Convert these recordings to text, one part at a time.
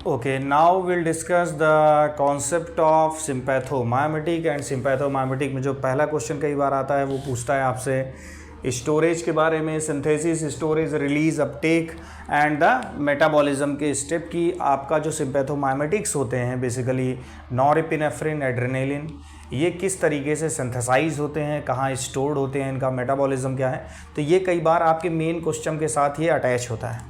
Okay, now we'll discuss the concept of sympathomimetic and sympathomimetic में जो पहला question कई बार आता है वो पूछता है आपसे स्टोरेज के बारे में, synthesis, storage, release, Uptake and the metabolism के स्टेप की आपका जो सिंपैथोमाइमेटिक्स होते हैं बेसिकली नॉरएपिनेफ्रिन, एड्रेनालिन, ये किस तरीके से सिंथेसाइज होते हैं, कहाँ स्टोर्ड होते हैं, इनका मेटाबॉलिज्म क्या है। तो ये कई बार आपके मेन क्वेश्चन के साथ ये अटैच होता है।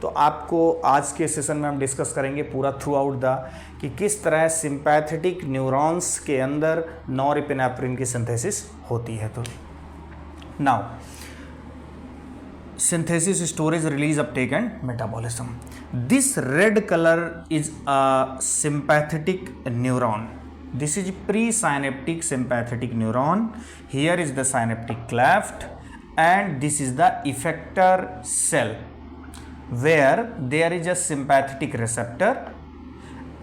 तो आपको आज के सेशन में हम डिस्कस करेंगे पूरा थ्रू आउट द कि किस तरह सिंपैथेटिक न्यूरॉन्स के अंदर नॉरएपिनेफ्रिन की सिंथेसिस होती है। तो now synthesis, storage, release, uptake and metabolism. This red color is a sympathetic neuron. This is presynaptic sympathetic neuron. Here is the synaptic cleft and this is the effector cell where there is a sympathetic receptor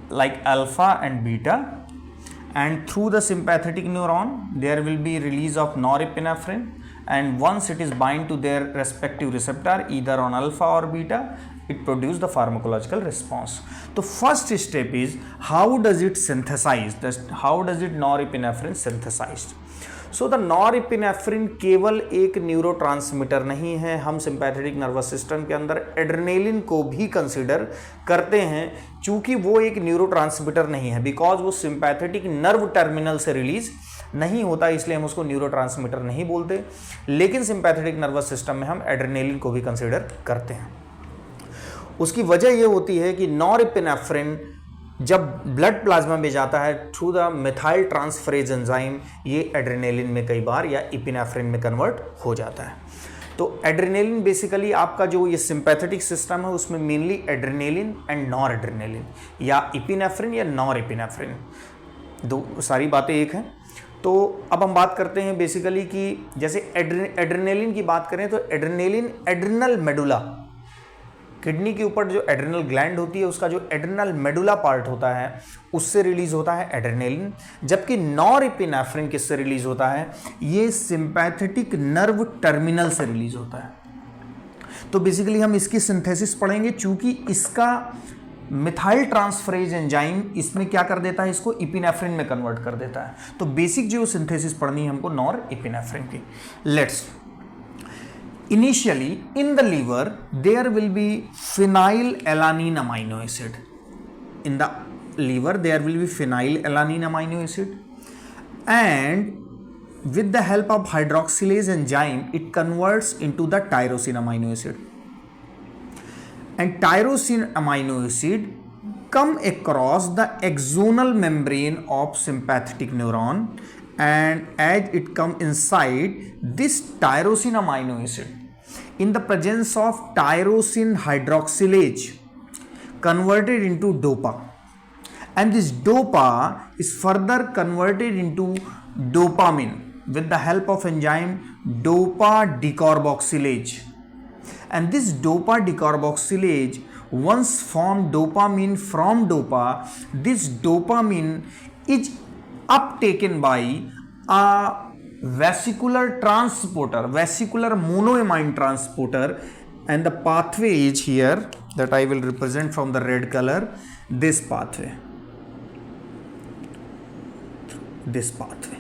like alpha and beta, and through the sympathetic neuron there will be release of norepinephrine, and once it is bind to their respective receptor either on alpha or beta, it produce the pharmacological response. So first step is how does it synthesize, how does it norepinephrine synthesized. So the norepinephrine केवल एक neurotransmitter नहीं है, हम sympathetic nervous system के अंदर adrenaline को भी consider करते हैं चूंकि वो एक न्यूरोट्रांसमीटर नहीं है, बिकॉज वो सिंपैथेटिक नर्व टर्मिनल से रिलीज नहीं होता, इसलिए हम उसको न्यूरोट्रांसमीटर नहीं बोलते। लेकिन सिंपैथेटिक नर्वस सिस्टम में हम एड्रेनालिन को भी कंसीडर करते हैं। उसकी वजह ये होती है कि नॉरएपिनेफ्रिन जब ब्लड प्लाज्मा में जाता है through the methyl transferase enzyme, ये एड्रेनालिन में कई बार या इपिनेफ्रिन में कन्वर्ट हो जाता है। तो एड्रेनालिन बेसिकली आपका जो ये सिंपैथेटिक सिस्टम है उसमें mainly adrenaline and nor adrenaline या इपिनेफ्रिन या नॉर इपिनेफ्रिन, दो सारी बातें एक हैं। तो अब हम बात करते हैं बेसिकली कि जैसे एड्रेनालिन की बात करें तो एड्रेनालिन एड्रिनल मेडुला, किडनी के ऊपर जो एड्रिनल ग्लैंड होती है उसका जो एड्रिनल मेडुला पार्ट होता है उससे रिलीज होता है एड्रेनालिन, जबकि नॉरएपिनेफ्रिन किससे रिलीज होता है, ये सिंपैथेटिक नर्व टर्मिनल से रिलीज होता है। तो बेसिकली हम इसकी सिंथेसिस पढ़ेंगे चूंकि इसका मिथाइल ट्रांसफरेज एंजाइम इसमें क्या कर देता है, इसको इपिनेफ्रिन में कन्वर्ट कर देता है। तो बेसिक जो सिंथेसिस पढ़नी है हमको नॉरएपिनेफ्रिन की। Let's initially in the liver there will be phenylalanine amino acid. In the liver there will be phenylalanine amino acid, and with the help of hydroxylase enzyme it converts into the tyrosine amino acid, and tyrosine amino acid come across the axonal membrane of sympathetic neuron, and as it come inside this tyrosine amino acid, in the presence of tyrosine hydroxylase converted into dopa, and this dopa is further converted into dopamine with the help of enzyme dopa decarboxylase, and this dopa decarboxylase once form dopamine from dopa. This dopamine is uptaken by a vesicular transporter, vesicular monoamine transporter, and the pathway is here that I will represent from the red color, this pathway, this pathway.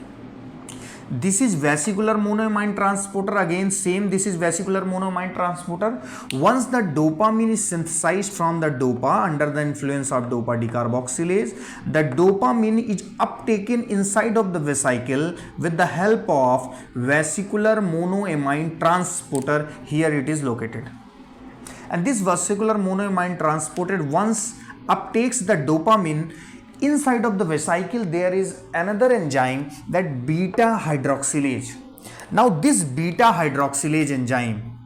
This is vesicular monoamine transporter, again same, this is vesicular monoamine transporter. Once the dopamine is synthesized from the dopa under the influence of dopa decarboxylase, the dopamine is uptaken inside of the vesicle with the help of vesicular monoamine transporter, here it is located. And this vesicular monoamine transporter once uptakes the dopamine. Inside of the vesicle there is another enzyme, that beta hydroxylase. Now this beta hydroxylase enzyme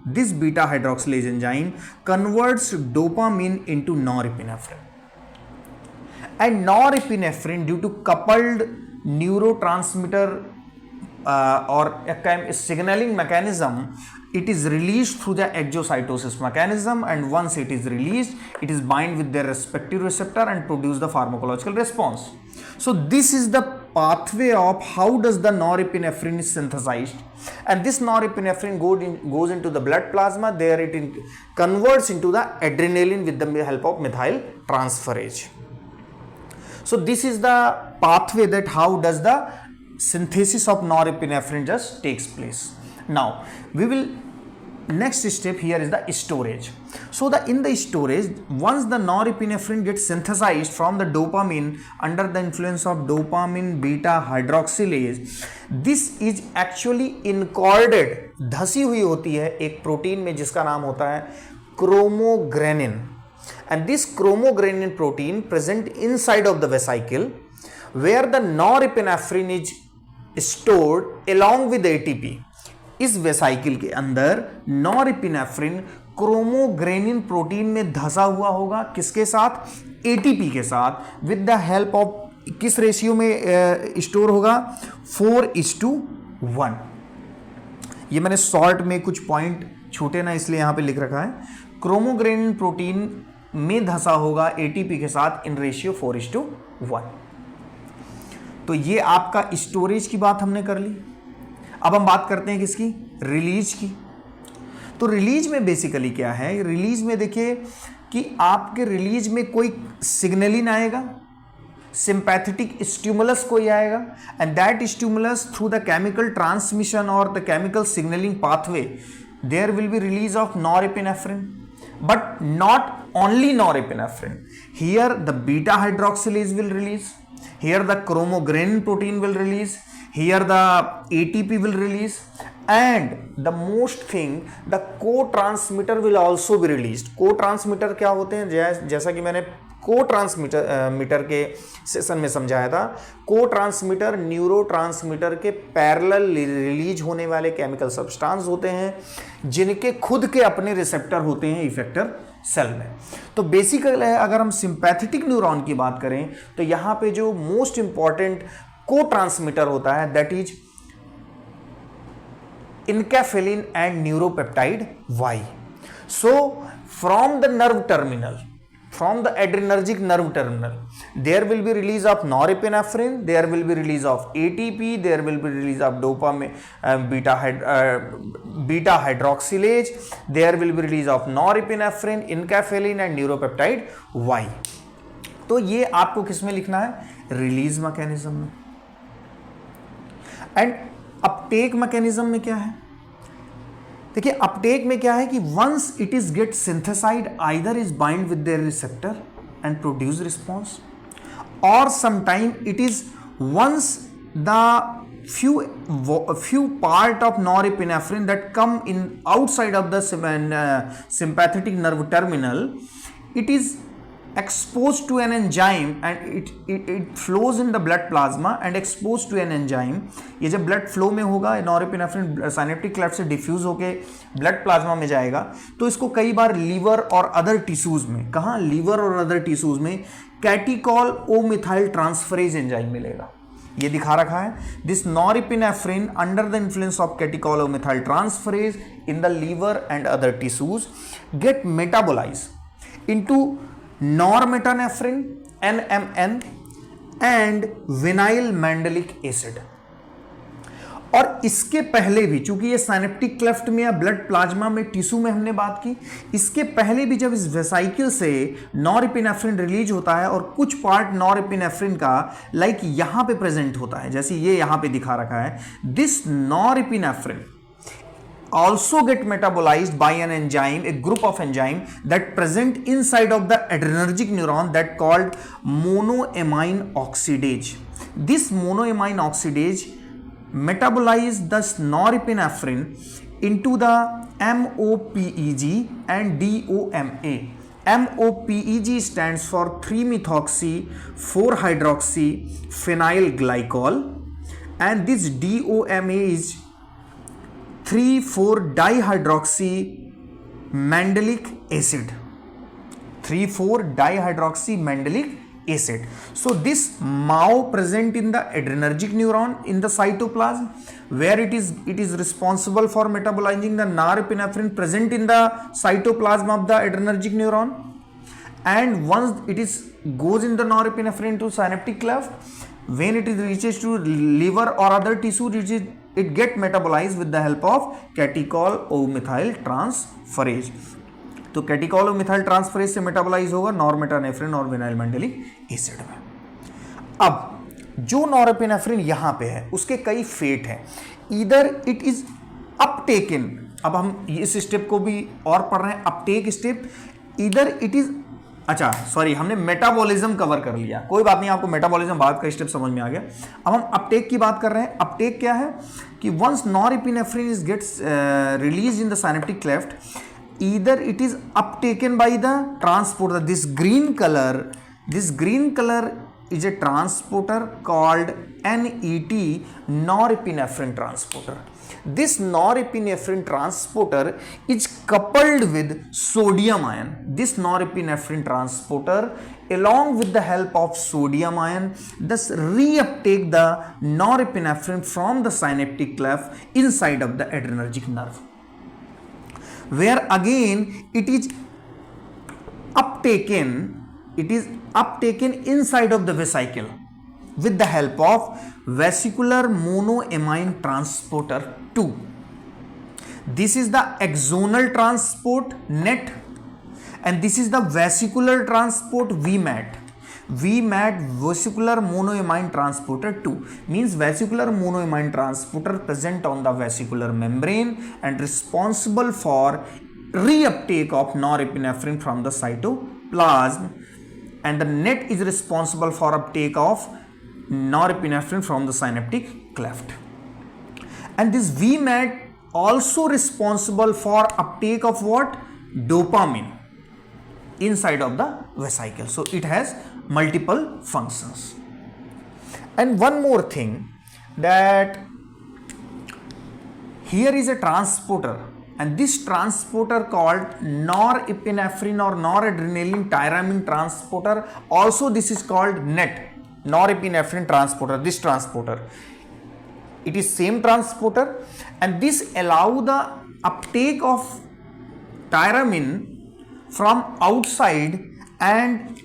converts dopamine into norepinephrine, and norepinephrine due to coupled neurotransmitter or a signaling mechanism, it is released through the exocytosis mechanism, and once it is released it is bind with their respective receptor and produce the pharmacological response. So this is the pathway of how does the norepinephrine is synthesized, and this norepinephrine goes into the blood plasma. There it converts into the adrenaline with the help of methyl transferase. So this is the pathway that how does the synthesis of norepinephrine just takes place. Now we will next step here is the storage. So in the storage, once the norepinephrine gets synthesized from the dopamine under the influence of dopamine beta hydroxylase, this is actually encoded, धसी हुई होती है एक protein में जिसका नाम होता है chromogranin, and this chromogranin protein present inside of the vesicle where the norepinephrine is stored along with ATP. इस वेसाइकिल के अंदर नॉरएपिनेफ्रिन क्रोमोग्रेनिन प्रोटीन में धसा हुआ होगा, किसके साथ? एटीपी के साथ, विद द हेल्प ऑफ किस रेशियो में स्टोर होगा? 4:1. ये मैंने शॉर्ट में कुछ पॉइंट छूटे ना इसलिए यहां पे लिख रखा है. क्रोमोग्रेनिन प्रोटीन में धसा होगा एटीपी के साथ इन रेशियो 4:1. तो ये आपका स्टोरेज की बात हमने कर ली. अब हम बात करते हैं किसकी? रिलीज की. तो रिलीज में बेसिकली क्या है? रिलीज में देखिए कि आपके रिलीज में कोई सिग्नलिन आएगा, सिंपैथेटिक स्टिमुलस कोई आएगा, and that stimulus through the chemical transmission और the chemical signalling pathway there will be release of norepinephrine, but not only norepinephrine. Here the beta hydroxylase will release, here the chromogranin protein will release, here the ATP will release, and the most thing, the co-transmitter will also be released. Co-transmitter क्या होते हैं? जैसा कि मैंने को-ट्रांसमीटर के session में समझाया था, को-ट्रांसमीटर न्यूरोट्रांसमीटर के पैरेलल रिलीज होने वाले केमिकल सब्सटेंस होते हैं जिनके खुद के अपने रिसेप्टर होते हैं इफेक्टर सेल में. तो बेसिकली अगर हम सिंपैथेटिक न्यूरॉन की बात करें तो यहाँ पे जो मोस्ट इंपॉर्टेंट को-ट्रांसमीटर होता है that is enkephalin and neuropeptide Y. So from the nerve terminal, from the adrenergic nerve terminal, there will be release of norepinephrine, there will be release of ATP, there will be release of dopamine, beta hydroxylase, there will be release of norepinephrine, enkephalin and neuropeptide Y. तो ये आपको किस में लिखना है? Release mechanism में. And uptake mechanism में क्या है? देखिए अपटेक में क्या है कि once it is get synthesised either is bind with their receptor and produce response, और sometime it is once the few part of norepinephrine that come in outside of the sympathetic nerve terminal, it is exposed to an enzyme and it flows in the blood plasma and exposed to an enzyme. ये जब blood flow में होगा norepinephrine synaptic cleft से diffuse होके blood plasma में जाएगा तो इसको कई बार लीवर और अदर टिश्यूज में, कहाँ? लीवर और अदर टिश्यूज में catechol O methyl transferase enzyme मिलेगा. ये दिखा रखा है. This norepinephrine under the influence of catechol O methyl transferase in the liver and other tissues get metabolise into normetanephrine NMN and vinyl mandelic acid. और इसके पहले भी, चूंकि ये साइनेप्टिक क्लेफ्ट में या ब्लड प्लाज्मा में टिश्यू में हमने बात की, इसके पहले भी जब इस वेसाइकिल से नॉरएपिनेफ्रिन रिलीज होता है और कुछ पार्ट नॉरएपिनेफ्रिन का लाइक यहां पे प्रेजेंट होता है, जैसे ये यहां पे दिखा रखा है, this norepinephrine also get metabolized by an enzyme, a group of enzyme that present inside of the adrenergic neuron that called monoamine oxidase. This monoamine oxidase metabolize the norepinephrine into the MOPEG and DOMA. MOPEG stands for 3-methoxy 4-hydroxy phenyl glycol, and this DOMA is 3,4-dihydroxy mandelic acid. 3,4-dihydroxy mandelic acid. So this MAO present in the adrenergic neuron in the cytoplasm, where it is responsible for metabolizing the norepinephrine present in the cytoplasm of the adrenergic neuron. And once it is goes in the norepinephrine to synaptic cleft, when it reaches to liver or other tissue, it get metabolized with the help of catechol O methyl transferase. तो कैटिकॉल methyl transferase से metabolise होगा नॉरमेटानेफ्रिन और vinyl mandelic acid में। अब जो norepinephrine यहां पे है उसके कई फेट हैं, इधर इट इज अपटेकन, अब हम इस स्टेप को भी और पढ़ रहे हैं, अपटेक स्टेप, इधर इट इज, अच्छा सॉरी हमने मेटाबॉलिज्म कवर कर लिया, कोई बात नहीं, आपको मेटाबॉलिज्म बाद का स्टेप समझ में आ गया। अब हम अपटेक की बात कर रहे हैं। अपटेक क्या है कि once norepinephrine is gets release in the synaptic cleft, either it is uptaken by the transporter. This green color is a transporter called NET, norepinephrine transporter. This norepinephrine transporter is coupled with sodium ion. This norepinephrine transporter along with the help of sodium ion thus reuptake the norepinephrine from the synaptic cleft inside of the adrenergic nerve, where again it is uptaken inside of the vesicle with the help of vesicular monoamine transporter 2. This is the axonal transport NET and this is the vesicular transport VMAT. VMAT, vesicular monoamine transporter 2, means vesicular monoamine transporter present on the vesicular membrane and responsible for reuptake of norepinephrine from the cytoplasm, and the NET is responsible for uptake of norepinephrine from the synaptic cleft. And this VMAT also responsible for uptake of what? Dopamine inside of the vesicle. So it has multiple functions. And one more thing, that here is a transporter, and this transporter called norepinephrine or noradrenaline tyramine transporter, also this is called NET, norepinephrine transporter. This transporter, it is same transporter, and this allow the uptake of tyramine from outside, and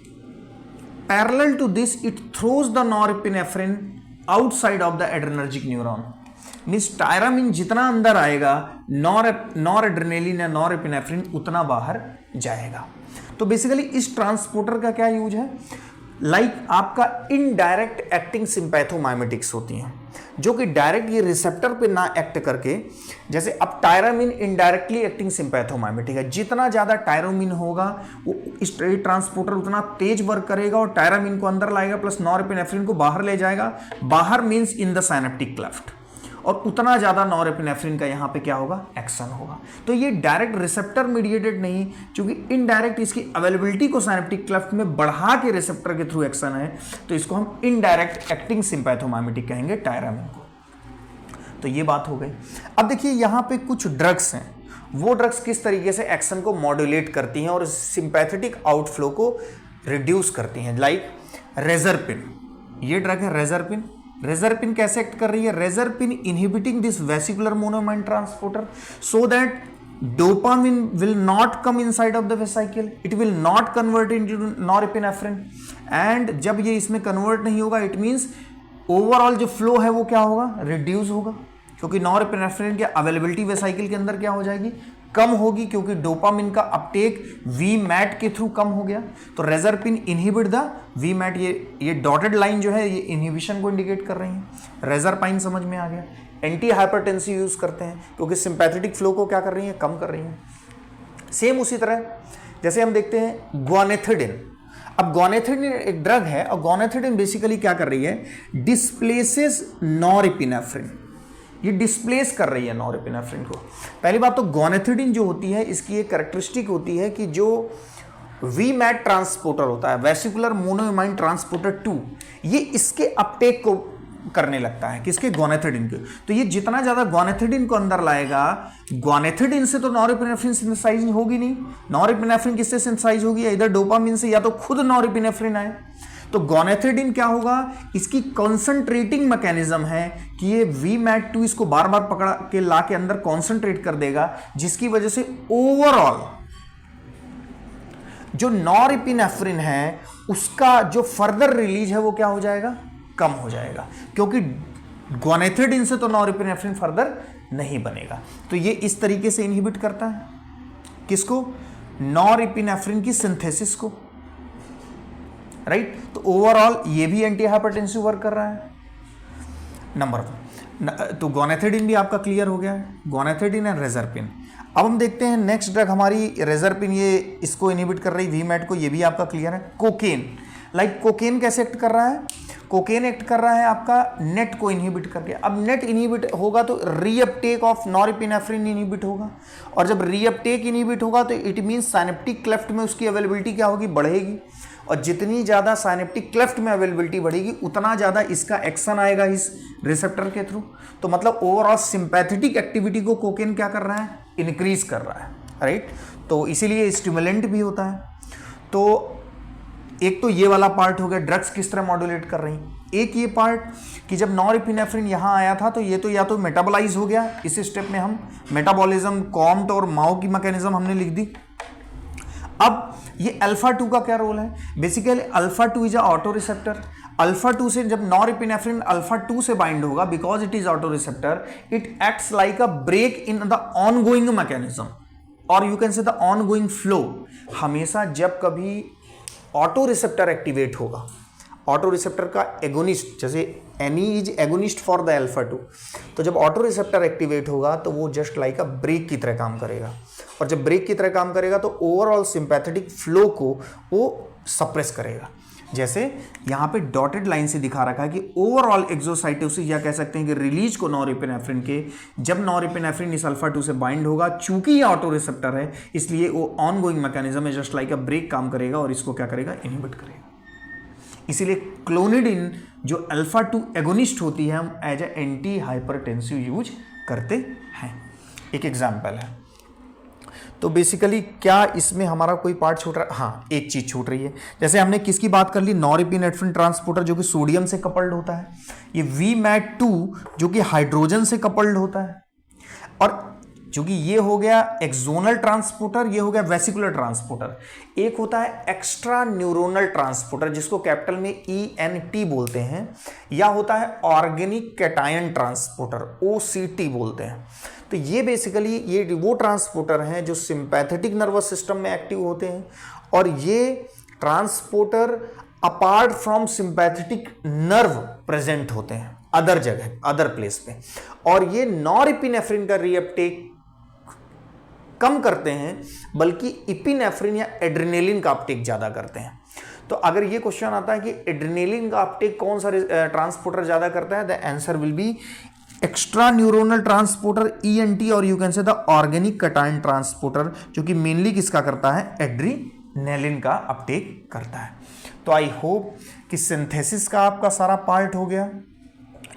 parallel to this it throws the norepinephrine outside of the adrenergic neuron. Means tyramine जितना अंदर आएगा noradrenaline या norepinephrine उतना बाहर जाएगा। तो basically इस transporter का क्या यूज है, लाइक आपका इनडायरेक्ट एक्टिंग सिंपैथोमाइमेटिक्स होती हैं जो कि डायरेक्ट ये रिसेप्टर पे ना एक्ट करके, जैसे अब टायरामिन इनडायरेक्टली एक्टिंग सिंपैथोमाइमेटिक है, जितना ज़्यादा टायरामिन होगा वो इस ट्रांसपोर्टर उतना तेज वर्क करेगा और टायरामिन को अंदर लाएगा प्लस नॉरएपिनेफ्रिन को बाहर ले जाएगा, बाहर means in the synaptic cleft, और उतना ज़्यादा नॉरएपिनेफ्रिन का यहाँ पे क्या होगा, एक्शन होगा। तो ये डायरेक्ट रिसेप्टर मीडिएटेड नहीं, क्योंकि इनडायरेक्ट इसकी अवेलेबिलिटी को साइनेप्टिक क्लेफ्ट में बढ़ा के रिसेप्टर के थ्रू एक्शन है, तो इसको हम इनडायरेक्ट एक्टिंग सिंपैथोमाइमेटिक कहेंगे टायरामिन को। तो ये बात हो गई। अब देखिए यहाँ पे कुछ ड्रग्स हैं, वो ड्रग्स किस तरीके से एक्शन को मॉड्यूलेट करती हैं और सिंपैथेटिक आउटफ्लो को रिड्यूस करती हैं। लाइक रेजरपिन, ये ड्रग है रेजरपिन। रेजरपिन कैसे एक्ट कर रही है, reserpine inhibiting this vesicular monoamine transporter so that dopamine will not come inside of the vesicle, it will not convert into norepinephrine, and जब ये इसमें कन्वर्ट नहीं होगा इट मीन्स ओवरऑल जो फ्लो है वो क्या होगा, रिड्यूस होगा, क्योंकि नॉरएपिनेफ्रिन की अवेलेबिलिटी वेसाइकिल के अंदर क्या हो जाएगी, कम होगी, क्योंकि डोपामिन का अपटेक वीमैट के थ्रू कम हो गया। तो रेजरपिन इनहिबिट द वीमैट, ये डॉटेड लाइन जो है ये इनहिबिशन को इंडिकेट कर रही है। रेजरपाइन समझ में आ गया। एंटी हाइपरटेंसिव यूज करते हैं क्योंकि सिंपैथेटिक फ्लो को क्या कर रही है, कम कर रही है। सेम उसी तरह जैसे हम देखते हैं गोनेथिडिन। अब गोनेथिडिन एक ड्रग है और गोनेथिडिन बेसिकली क्या कर रही है, डिस्प्लेसेस नॉरएपिनेफ्रिन, ये डिस्प्लेस कर रही है नॉरएपिनेफ्रिन को। पहली बात तो गोनेथिडिन जो होती है इसकी एक कैरेक्टरिस्टिक होती है कि जो वीमैट ट्रांसपोर्टर होता है, वेसिकुलर मोनोइमाइन ट्रांसपोर्टर 2, ये इसके अपटेक को करने लगता है, किसके, गोनेथिडिन के। तो ये जितना ज्यादा गोनेथिडिन को अंदर लाएगा, गोनेथिडिन से तो नॉरएपिनेफ्रिन सिंथेसाइज होगी नहीं, नॉरएपिनेफ्रिन किससे सिंथेसाइज होगी, इधर डोपामिन से या तो खुद नॉरएपिनेफ्रिन आए। तो गोनेथिडिन क्या होगा, इसकी कॉन्सेंट्रेटिंग मैकेनिज्म है कि ये वीमैट2 इसको बार बार पकड़ा के ला के अंदर कॉन्सेंट्रेट कर देगा, जिसकी वजह से ओवरऑल जो नॉरएपिनेफ्रिन है उसका जो फर्दर रिलीज है वो क्या हो जाएगा, कम हो जाएगा, क्योंकि गोनेथिडिन से तो नॉरएपिनेफ्रिन फर्दर नहीं बनेगा। तो ये इस तरीके से इनहिबिट करता है किसको, नॉरएपिनेफ्रिन की सिंथेसिस को, राइट। तो ओवरऑल ये भी एंटी हाइपरटेंसिव वर्क कर रहा है, नंबर 1। तो गोनेथिडिन भी आपका क्लियर हो गया है, गोनेथिडिन एंड रेजरपिन। अब हम देखते हैं नेक्स्ट ड्रग हमारी रेजरपिन, ये इसको इनहिबिट कर रही वीमैट को, ये भी आपका क्लियर है। कोकेन, लाइक कोकेन कैसे एक्ट कर रहा है, कोकेन एक्ट कर रहा है आपका नेट को इनहिबिट करके। अब नेट इनहिबिट होगा तो रीअपटेक ऑफ नॉरएपिनेफ्रिन इनहिबिट होगा, और जब रीअपटेक इनहिबिट होगा तो इट मींस साइनेप्टिक क्लेफ्ट में उसकी अवेलेबिलिटी क्या होगी, बढ़ेगी, और जितनी ज़्यादा साइनेप्टिक क्लेफ्ट में अवेलेबिलिटी बढ़ेगी उतना ज़्यादा इसका एक्शन आएगा इस रिसेप्टर के थ्रू। तो मतलब ओवरऑल सिंपैथेटिक एक्टिविटी को कोकेन क्या कर रहा है, इंक्रीज कर रहा है, राइट। तो इसीलिए स्टिमुलेंट भी होता है। तो एक तो ये वाला पार्ट हो गया, ड्रग्स किस तरह मॉड्यूलेट कर रही हैं। एक ये पार्ट कि जब नॉरएपिनेफ्रिन यहाँ आया था तो ये तो या तो मेटाबोलाइज हो गया, इस स्टेप में हम मेटाबॉलिज्म, कॉम्ट और माओ की मैकेनिज्म हमने लिख दी। अब ये अल्फा 2 का क्या रोल है, basically alpha 2 is a auto receptor. Alpha 2 से जब नॉरएपिनेफ्रिन अल्फा 2 से बाइंड होगा, because it is auto receptor, it acts like a brake in the ongoing mechanism, और you can say the ongoing flow. हमेशा जब कभी ऑटो रिसेप्टर एक्टिवेट होगा, ऑटो रिसेप्टर का एगोनिस्ट, जैसे any is agonist for the alpha 2, तो जब auto receptor activate होगा तो वो जस्ट लाइक अ ब्रेक की तरह काम करेगा, और जब ब्रेक की तरह काम करेगा तो ओवरऑल सिंपैथेटिक फ्लो को वो सप्रेस करेगा। जैसे यहाँ पे डॉटेड लाइन से दिखा रखा है कि ओवरऑल एक्सोसाइटोसिस, या कह सकते हैं कि रिलीज को नॉरएपिनेफ्रिन के, जब नॉरएपिनेफ्रिन इस अल्फा 2 से बाइंड होगा, चूंकि ये ऑटो रिसेप्टर है इसलिए वो ऑनगोइंग मैकेनिज्म है, जस्ट लाइक अ ब्रेक काम करेगा और इसको क्या करेगा, इनहिबिट करेगा। इसीलिए क्लोनिडिन जो अल्फा 2 एगोनिस्ट होती है, हम as a anti hypertensive use करते हैं। एक एग्जाम्पल है। तो बेसिकली क्या इसमें हमारा कोई पार्ट छूट रहा है, हाँ एक चीज छूट रही है। जैसे हमने किसकी बात कर ली, नॉरएपिनेफ्रिन ट्रांसपोर्टर जो कि सोडियम से कपल्ड होता है, ये वीमैट2 जो कि हाइड्रोजन से कपल्ड होता है, और चूंकि ये हो गया एक्सोनल ट्रांसपोर्टर, ये हो गया वेसिकुलर ट्रांसपोर्टर। एक होता है एक्स्ट्रा न्यूरोनल ट्रांसपोर्टर जिसको कैपिटल में ENT बोलते हैं, या होता है ऑर्गेनिक कैटायन ट्रांसपोर्टर, OCT बोलते हैं। तो ये बेसिकली ये वो ट्रांसपोर्टर हैं जो सिंपैथेटिक नर्वस सिस्टम में एक्टिव होते हैं, और ये transporter apart from sympathetic nerve present होते हैं अदर जगह, अदर प्लेस पे, और ये नॉरएपिनेफ्रिन का रीअपटेक कम करते हैं, बल्कि इपिनेफ्रिन या एड्रेनालिन का अपटेक ज्यादा करते हैं। तो अगर ये क्वेश्चन आता है कि एड्रेनालिन का अपटेक कौन सा ट्रांसपोर्टर ज्यादा करता है, the answer will be extra neuronal transporter ENT, और you can say the organic cation transporter जो कि मेनली किसका करता है, एड्रेनालिन का अपटेक करता है। तो आई होप कि सिंथेसिस का आपका सारा पार्ट हो गया,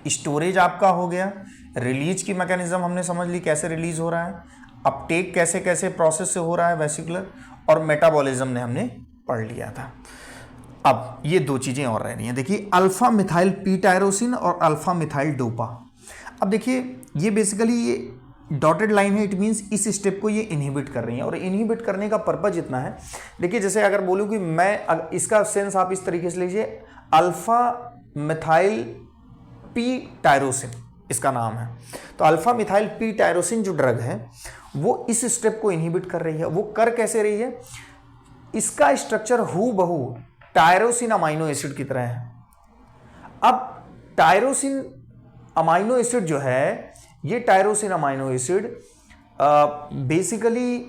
स्टोरेज आपका हो गया, रिलीज की मैकेनिज्म हमने समझ ली कैसे रिलीज हो रहा है, अपटेक कैसे कैसे प्रोसेस से हो रहा है वेसिकुलर, और मेटाबॉलिज्म ने हमने पढ़ लिया था। अब ये दो चीजें और रह रही हैं, देखिए अल्फा मिथाइल पी टायरोसिन और अल्फा मिथाइल डोपा। अब देखिए ये बेसिकली ये डॉटेड लाइन है, इट मीन्स इस स्टेप को ये इनहिबिट कर रही है, और इनहिबिट करने का पर्पज इतना है, देखिए जैसे अगर बोलूँ कि मैं, इसका सेंस आप इस तरीके से लीजिए, अल्फा मिथाइल पी टायरोसिन इसका नाम है। तो अल्फा मिथाइल पी टायरोसिन जो ड्रग है वो इस स्टेप को इनहिबिट कर रही है। वो कर कैसे रही है, इसका स्ट्रक्चर हूबहू टायरोसिन अमाइनो एसिड की तरह है। अब टायरोसिन अमाइनो एसिड जो है, ये tyrosine amino acid basically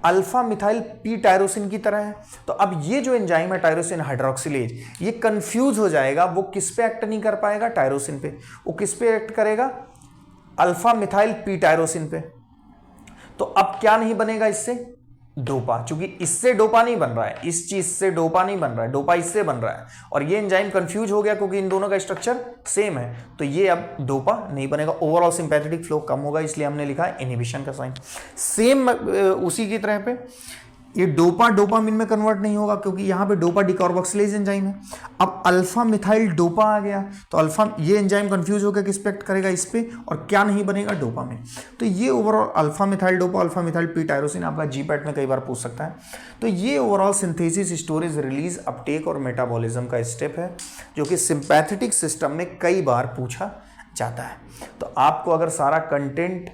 alpha methyl P tyrosine की तरह है। तो अब ये जो एंजाइम है टायरोसिन हाइड्रोक्सिलेज, ये कंफ्यूज हो जाएगा, वो किस पे एक्ट नहीं कर पाएगा, टायरोसिन पे, वो किस पे एक्ट करेगा, अल्फा मिथाइल पी टायरोसिन पे। तो अब क्या नहीं बनेगा इससे, डोपा, क्योंकि इससे डोपा नहीं बन रहा है, इस चीज से डोपा नहीं बन रहा है, डोपा इससे बन रहा है, और ये एंजाइम कंफ्यूज हो गया क्योंकि इन दोनों का स्ट्रक्चर सेम है, तो ये अब डोपा नहीं बनेगा, ओवरऑल सिंपैथेटिक फ्लो कम होगा, इसलिए हमने लिखा है इनहिबिशन का साइन। सेम उसी की तरह पे ये डोपा डोपामिन में कन्वर्ट नहीं होगा क्योंकि यहाँ पे डोपा डिकार्बोक्सिलेज एंजाइम है। अब अल्फा मिथाइल डोपा आ गया तो अल्फा ये एंजाइम कंफ्यूज होकर किस पे एक्ट करेगा, इस पे, और क्या नहीं बनेगा, डोपामिन। तो ये overall alpha methyl dopa, alpha methyl P tyrosine आपका जीपैट में कई बार पूछ सकता है। तो ये overall synthesis, storage, release, Uptake और मेटाबॉलिज्म का स्टेप है जो कि सिंपैथेटिक सिस्टम में कई बार पूछा जाता है। तो आपको अगर सारा कंटेंट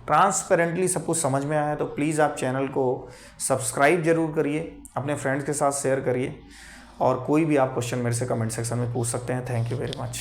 ट्रांसपेरेंटली सब कुछ समझ में आया तो प्लीज़ आप चैनल को सब्सक्राइब जरूर करिए, अपने फ्रेंड्स के साथ शेयर करिए, और कोई भी आप क्वेश्चन मेरे से कमेंट सेक्शन में पूछ सकते हैं। Thank you very much.